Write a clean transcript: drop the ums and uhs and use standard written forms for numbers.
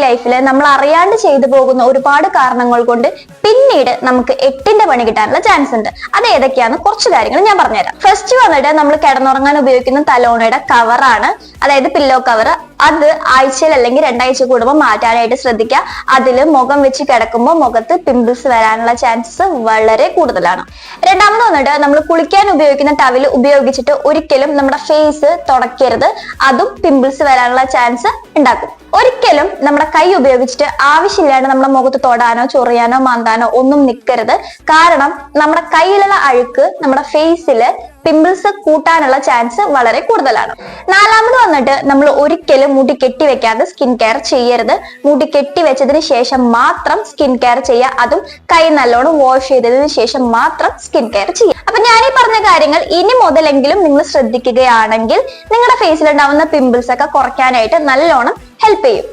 ലൈഫിൽ നമ്മൾ അറിയാണ്ട് ചെയ്തു പോകുന്ന ഒരുപാട് കാരണങ്ങൾ കൊണ്ട് പിന്നീട് നമുക്ക് 8ന്റെ പണി കിട്ടാനുള്ള ചാൻസ് ഉണ്ട്. അത് ഏതൊക്കെയാന്ന് കുറച്ച് കാര്യങ്ങൾ ഞാൻ പറഞ്ഞുതരാം. ഫസ്റ്റ് വന്നിട്ട് നമ്മൾ കിടന്നുറങ്ങാൻ ഉപയോഗിക്കുന്ന തലോണയുടെ കവറാണ്, അതായത് പില്ലോ കവർ. അത് ആഴ്ചയിൽ അല്ലെങ്കിൽ 2 ആഴ്ച കൂടുമ്പോൾ മാറ്റാനായിട്ട് ശ്രദ്ധിക്കുക. അതിൽ മുഖം വെച്ച് കിടക്കുമ്പോൾ മുഖത്ത് പിമ്പിൾസ് വരാനുള്ള ചാൻസസ് വളരെ കൂടുതലാണ്. രണ്ടാമത് വന്നിട്ട് നമ്മൾ കുളിക്കാൻ ഉപയോഗിക്കുന്ന ടവൽ ഉപയോഗിച്ചിട്ട് ഒരിക്കലും നമ്മുടെ ഫേസ് തുടയ്ക്കരുത്. അതും പിമ്പിൾസ് വരാനുള്ള ചാൻസ് ഉണ്ടാക്കും. ഒരിക്കലും നമ്മുടെ കൈ ഉപയോഗിച്ചിട്ട് ആവശ്യമില്ലാണ്ട് നമ്മുടെ മുഖത്ത് തൊടാനോ ചൊറിയാനോ മാന്താനോ ഒന്നും നിൽക്കരുത്. കാരണം നമ്മുടെ കയ്യിലുള്ള അഴുക്ക് നമ്മുടെ ഫേസില് പിമ്പിൾസ് കൂട്ടാനുള്ള ചാൻസ് വളരെ കൂടുതലാണ്. നാലാമത് വന്നിട്ട് നമ്മൾ ഒരിക്കലും മുടി കെട്ടിവെക്കാതെ സ്കിൻ കെയർ ചെയ്യരുത്. മുടി കെട്ടിവെച്ചതിന് ശേഷം മാത്രം സ്കിൻ കെയർ ചെയ്യുക. അതും കൈ നല്ലോണം വാഷ് ചെയ്തതിന് ശേഷം മാത്രം സ്കിൻ കെയർ ചെയ്യുക. അപ്പൊ ഞാൻ ഈ പറഞ്ഞ കാര്യങ്ങൾ ഇനി മുതലെങ്കിലും നിങ്ങൾ ശ്രദ്ധിക്കുകയാണെങ്കിൽ നിങ്ങളുടെ ഫേസിൽ ഉണ്ടാവുന്ന പിമ്പിൾസ് ഒക്കെ കുറയ്ക്കാനായിട്ട് നല്ലോണം ഹെൽപ്പ് ചെയ്യും.